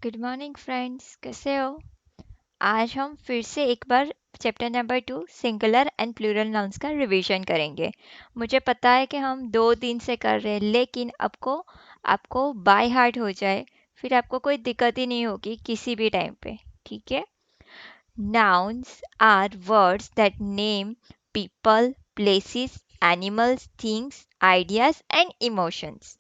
Good morning friends, कैसे हो? आज हम फिर से एक बार chapter number 2 singular and plural nouns का रिवीजन करेंगे। मुझे पता है कि हम 2 दिन से कर रहे हैं, लेकिन आपको आपको बाय हार्ट हो जाए, फिर आपको कोई दिक्कत ही नहीं होगी किसी भी टाइम पे। ठीक है? Nouns are words that name people, places, animals, things, ideas, and emotions.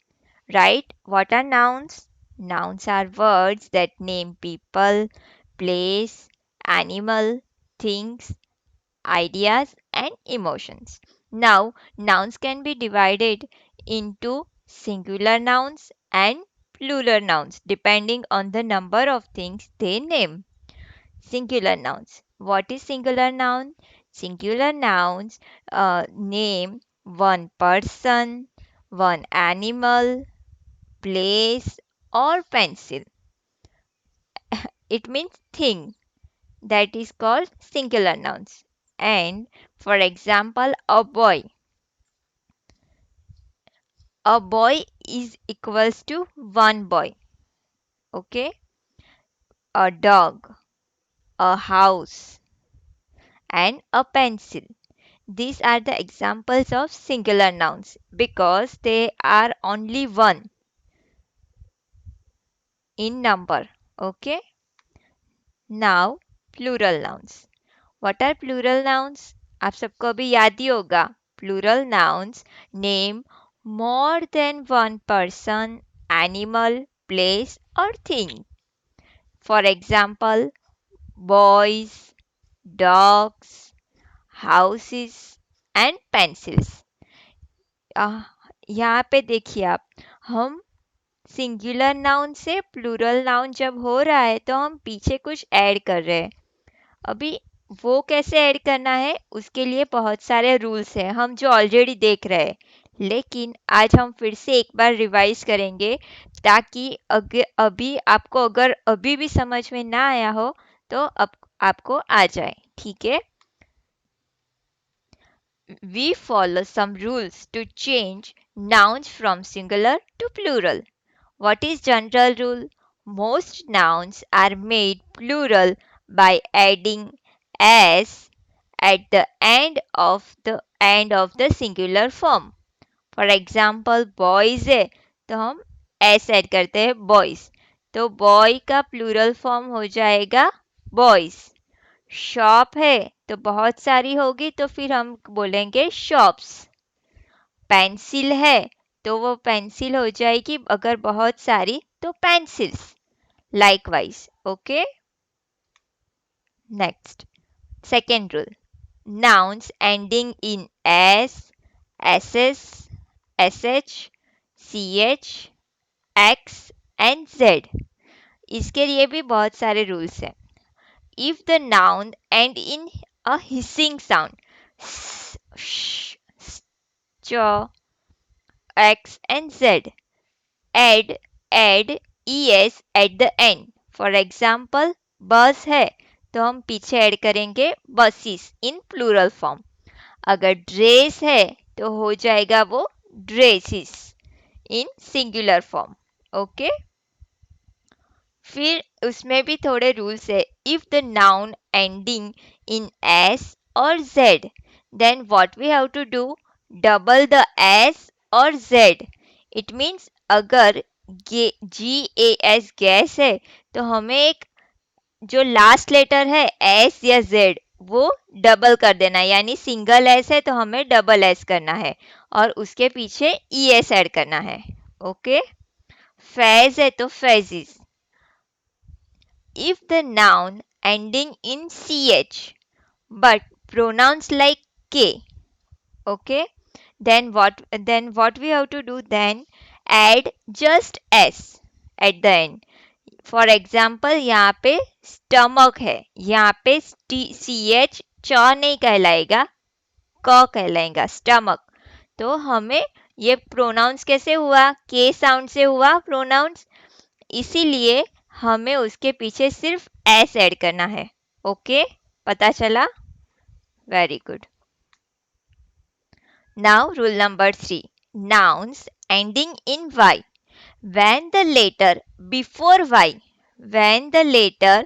Right? What are nouns? Nouns are words that name people, place, animal, things, ideas, and emotions. Now, nouns can be divided into singular nouns and plural nouns depending on the number of things they name. Singular nouns. What is singular noun? Singular nouns name one person, one animal, place, or pencil. It means thing. That is called singular nouns. And for example, a boy. A boy is equals to one boy. Okay? A dog, a house, and a pencil. These are the examples of singular nouns because they are only one in number. Okay? Now, plural nouns. What are plural nouns? आप सबको अभी याद ही होगा. Plural nouns name more than one person, animal, place or thing. For example, boys, dogs, houses and pencils. आह, यहाँ पे देखिए आप, हम सिंगुलर नाउन से प्लूरल नाउन जब हो रहा है तो हम पीछे कुछ ऐड कर रहे हैं. अभी वो कैसे ऐड करना है उसके लिए बहुत सारे रूल्स हैं हम जो ऑलरेडी देख रहे हैं, लेकिन आज हम फिर से एक बार रिवाइज करेंगे ताकि अभी आपको अगर अभी भी समझ में ना आया हो तो अब आपको आ जाए. ठीक है? We follow some rules to change nouns from singular to plural. What is general rule? Most nouns are made plural by adding s at the end of the singular form. For example, boys है तो हम s add करते हैं boys. तो boy का plural form हो जाएगा boys. Shop है तो बहुत सारी होगी तो फिर हम बोलेंगे शॉप्स. पेंसिल है तो वो पेंसिल हो जाएगी अगर बहुत सारी तो pencils. Likewise. Okay? Next. Second rule. Nouns ending in s, ss, sh, ch, x and z. इसके लिए भी बहुत सारे रूल्स हैं. If the noun end in a hissing sound, s, sh, ch, x and z, add es at the end. For example, bus है तो हम पीछे ऐड करेंगे buses in plural form. अगर ड्रेस है तो हो जाएगा वो dresses in singular form. Okay? फिर उसमें भी थोड़े रूल्स है. If the noun ending in S और Z, then what we have to do? Double the S और जेड. इट मीन्स अगर जी ए एस गैस है तो हमें एक जो लास्ट लेटर है एस या जेड वो डबल कर देना है. यानी सिंगल एस है तो हमें डबल एस करना है और उसके पीछे ई एस ऐड करना है. ओके? फैज है तो फैजिस. If the noun ending in ch but pronouns like k, okay, then what we have to do? Then add just s at the end. For example, यहाँ पे stomach है, यहाँ पे ch च नहीं कहलाएगा, क कहलाएगा stomach. तो हमें ये प्रोनाउंस कैसे हुआ? के साउंड से हुआ प्रोनाउंस, इसीलिए हमें उसके पीछे सिर्फ एस ऐड करना है. ओके? पता चला? Very good. Now rule number 3. Nouns ending in y. When the letter before y when the letter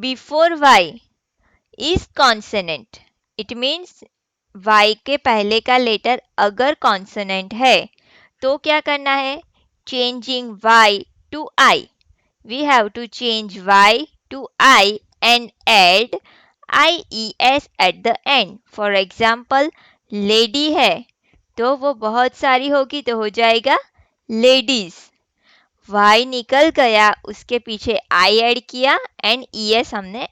before Y is consonant. It means Y के पहले का लेटर अगर कॉन्सोनेंट है तो क्या करना है? Changing Y to I. We have to change Y to I and add IES at the end. For example, lady है तो वो बहुत सारी होगी तो हो जाएगा ladies. Y निकल गया, उसके पीछे I ऐड किया एंड ES हमने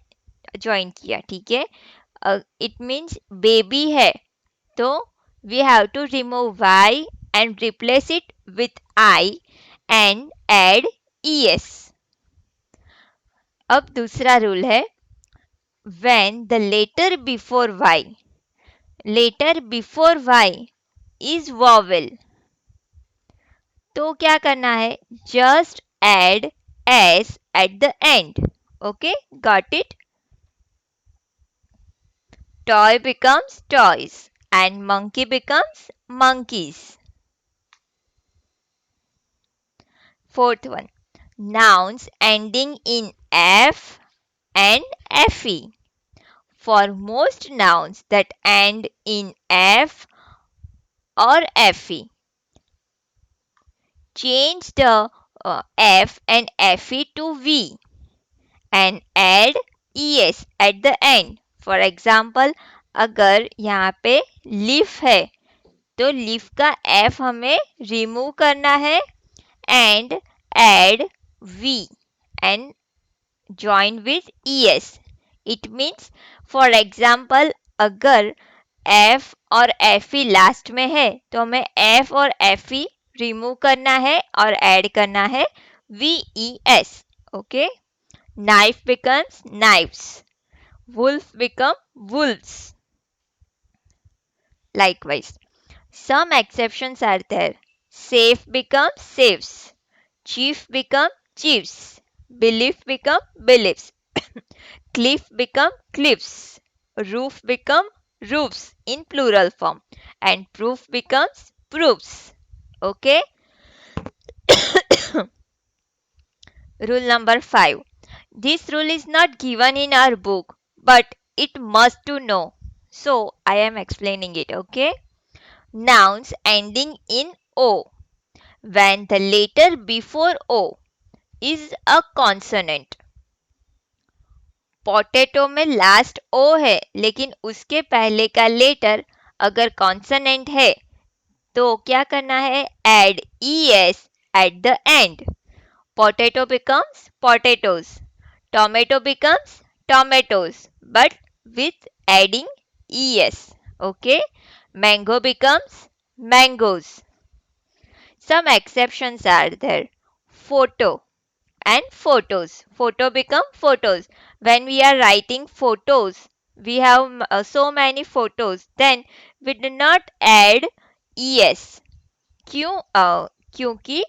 ज्वाइन किया, ठीक है? It means baby है तो we have to remove Y and replace it with I and add ES. अब दूसरा रूल है when the letter before Y is vowel तो क्या करना है? Just add S at the end. Okay, got it? Toy becomes toys and monkey becomes monkeys. Fourth one, nouns ending in F and FE. For most nouns that end in F or FE, change the F and FE to V and add ES at the end. For example, अगर यहाँ पे leaf है तो leaf का F हमें remove करना है and add V and join with ES. It means, for example, अगर F और FE लास्ट में है तो हमें F और FE रिमूव करना है और ऐड करना है VES. Okay? Knife becomes knives. Wolf become wolves. Likewise, some exceptions are there. Safe becomes safes. Chief become chiefs. Belief become beliefs. Cliff become cliffs. Roof become roofs in plural form. And proof becomes proofs. Okay? Rule number 5. This rule is not given in our book, but it must to know. So I am explaining it, okay? Nouns ending in O. When the letter before O is a consonant. Potato में last ओ है लेकिन उसके पहले का letter अगर consonant है तो क्या करना है? Add ES at the end. Potato becomes potatoes. Tomato becomes tomatoes, but with adding ES. Okay? Mango becomes mangoes. Some exceptions are there. Photo and photos. Photo become photos. When we are writing photos, we have so many photos. Then we do not add ES. क्यों? क्योंकि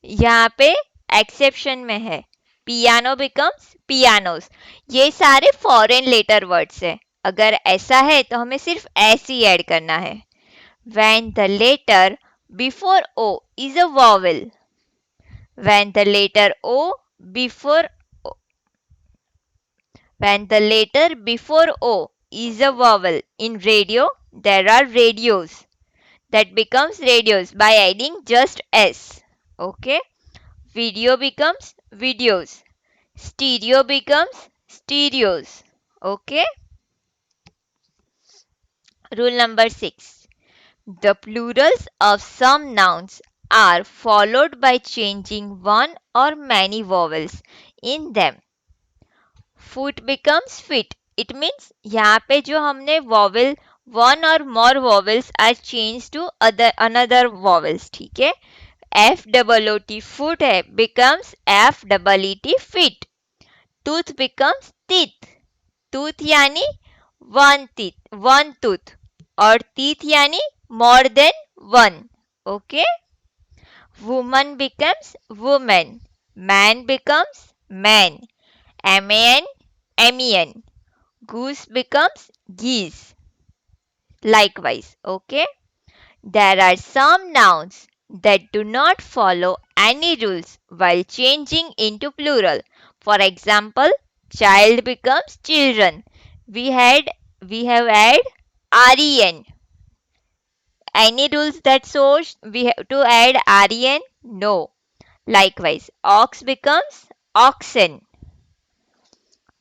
यहाँ पे exception में है. Piano becomes pianos. ये सारे foreign letter words है. अगर ऐसा है तो हमें सिर्फ एस ही ऐड करना है. When the letter before O is a vowel. When the letter O before When the letter before O is a vowel in radio, there are radios. That becomes radios by adding just S. Okay? Video becomes videos. Stereo becomes stereos. Okay? Rule number 6. The plurals of some nouns are followed by changing one or many vowels in them. Foot becomes fit. It means यहाँ पे जो हमने vowel one or more vowels are changed to another vowels. ठीक है? FOOT foot है becomes FEET fit. Tooth becomes teeth. Tooth यानी one tooth और teeth यानी more than one. Okay? Woman becomes woman. Man becomes man. MEN. Goose becomes geese. Likewise, okay? There are some nouns that do not follow any rules while changing into plural. For example, child becomes children. We have had ren. Any rules that shows we have to add ren? No. Likewise, ox becomes oxen.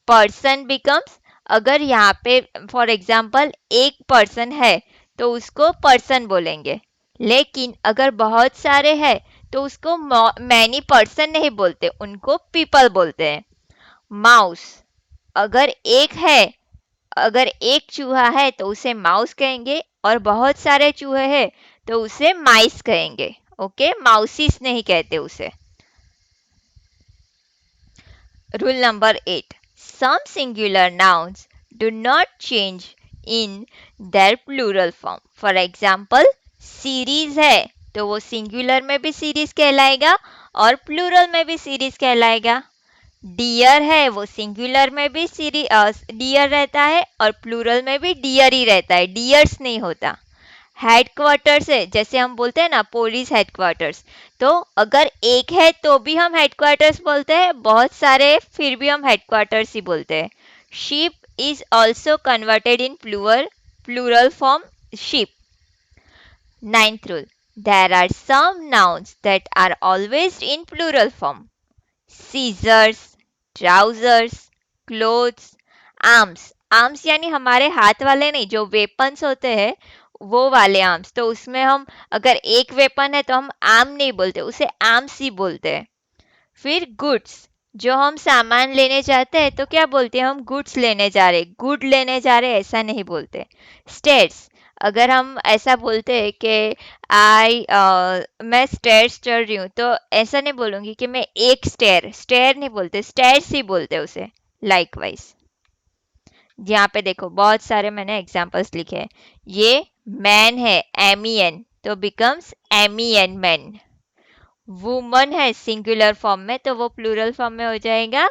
Person becomes, अगर यहाँ पे for example एक person है तो उसको person बोलेंगे, लेकिन अगर बहुत सारे हैं तो उसको मैनी पर्सन नहीं बोलते, उनको पीपल बोलते हैं. माउस, अगर एक है, अगर एक चूहा है तो उसे माउस कहेंगे, और बहुत सारे चूहे हैं तो उसे माइस कहेंगे. ओके, माउसिस नहीं कहते उसे. Rule number 8. Some singular nouns do not change in their plural form. For example, series है तो वो singular में भी series कहलाएगा और plural में भी series कहलाएगा. Deer है वो singular में भी deer रहता है और plural में भी deer ही रहता है, deers नहीं होता. हेडक्वार्टर्स है, जैसे हम बोलते हैं ना पुलिस हेडक्वार्टर्स, तो अगर एक है तो भी हम हेडक्वार्टर्स बोलते हैं, बहुत सारे फिर भी हम हेडक्वार्टर्स ही बोलते हैं. Sheep is also converted in plural form sheep. Ninth rule. There are some nouns that are always in plural form. Scissors, trousers, clothes, arms. Arms यानी हमारे हाथ वाले नहीं, जो वेपन्स होते हैं वो वाले आर्म्स. तो उसमें हम अगर एक वेपन है तो हम आर्म नहीं बोलते, उसे आर्म्स ही बोलते हैं. फिर गुड्स, जो हम सामान लेने जाते हैं तो क्या बोलते हैं, हम गुड्स लेने जा रहे, गुड लेने जा रहे, ऐसा नहीं बोलते. स्टेयर्स, अगर हम ऐसा बोलते हैं कि मैं स्टेयर्स चढ़ रही हूँ तो ऐसा नहीं बोलूंगी कि मैं एक स्टेयर नहीं बोलते, स्टेयर्स ही बोलते उसे. लाइकवाइज यहाँ पे देखो बहुत सारे मैंने एग्जांपल्स लिखे हैं. ये मैन है, एमियन, तो बिकम्स एमियन मैन. वुमन है सिंगुलर फॉर्म में तो वो प्लूरल फॉर्म में हो जाएगा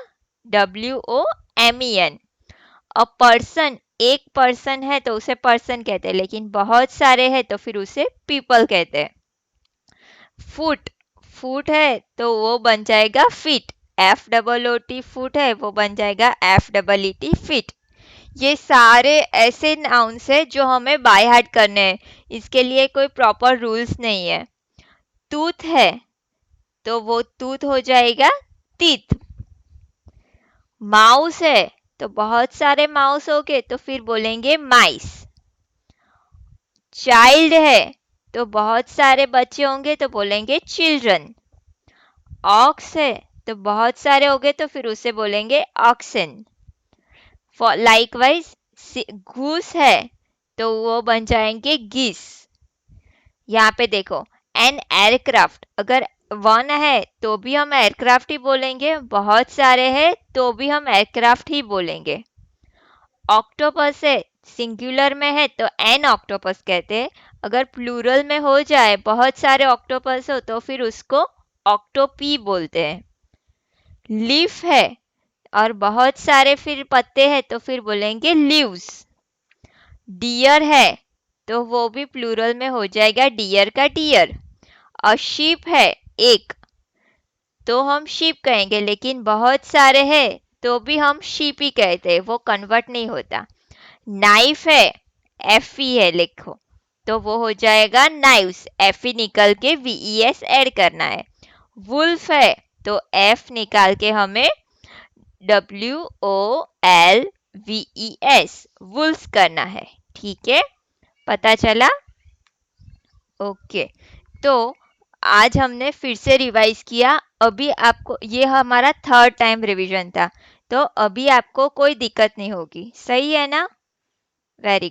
WOMEN. अ पर्सन, एक पर्सन है तो उसे पर्सन कहते हैं, लेकिन बहुत सारे हैं तो फिर उसे पीपल कहते हैं. फुट, फुट है तो वो बन जाएगा फिट. FOOT फुट है वो बन जाएगा FEET फिट. ये सारे ऐसे नाउन्स है जो हमें बाय हार्ट करने हैं, इसके लिए कोई प्रॉपर रूल्स नहीं है. टूथ है तो वो टूथ हो जाएगा टीथ. माउस है तो बहुत सारे माउस हो गए तो फिर बोलेंगे माइस. चाइल्ड है तो बहुत सारे बच्चे होंगे तो बोलेंगे चिल्ड्रन. ऑक्स है तो बहुत सारे हो गए तो फिर उसे बोलेंगे ऑक्सन. लाइकवाइज घूस है तो वो बन जाएंगे गीस. यहाँ पे देखो, एन एयरक्राफ्ट, अगर वन है तो भी हम एयरक्राफ्ट ही बोलेंगे, बहुत सारे हैं तो भी हम एयरक्राफ्ट ही बोलेंगे. ऑक्टोपस है, सिंगुलर में है तो एन ऑक्टोपस कहते हैं, अगर प्लूरल में हो जाए बहुत सारे ऑक्टोपस हो तो फिर उसको ऑक्टोपी बोलते हैं. लीफ है और बहुत सारे फिर पत्ते हैं तो फिर बोलेंगे लीव्स. डियर है तो वो भी प्लूरल में हो जाएगा डियर का डियर. और शीप है एक तो हम शीप कहेंगे, लेकिन बहुत सारे हैं तो भी हम शीप ही कहते हैं, वो कन्वर्ट नहीं होता. नाइफ है, FE है लिखो तो वो हो जाएगा नाइव्स, FE निकल के VES ऐड करना है. वुल्फ है तो F निकाल के हमें WOLVES वुल्फ करना है. ठीक है, पता चला. ओके, तो आज हमने फिर से रिवाइज किया. अभी आपको, ये हमारा थर्ड टाइम रिवीजन था, तो अभी आपको कोई दिक्कत नहीं होगी, सही है ना? Very good.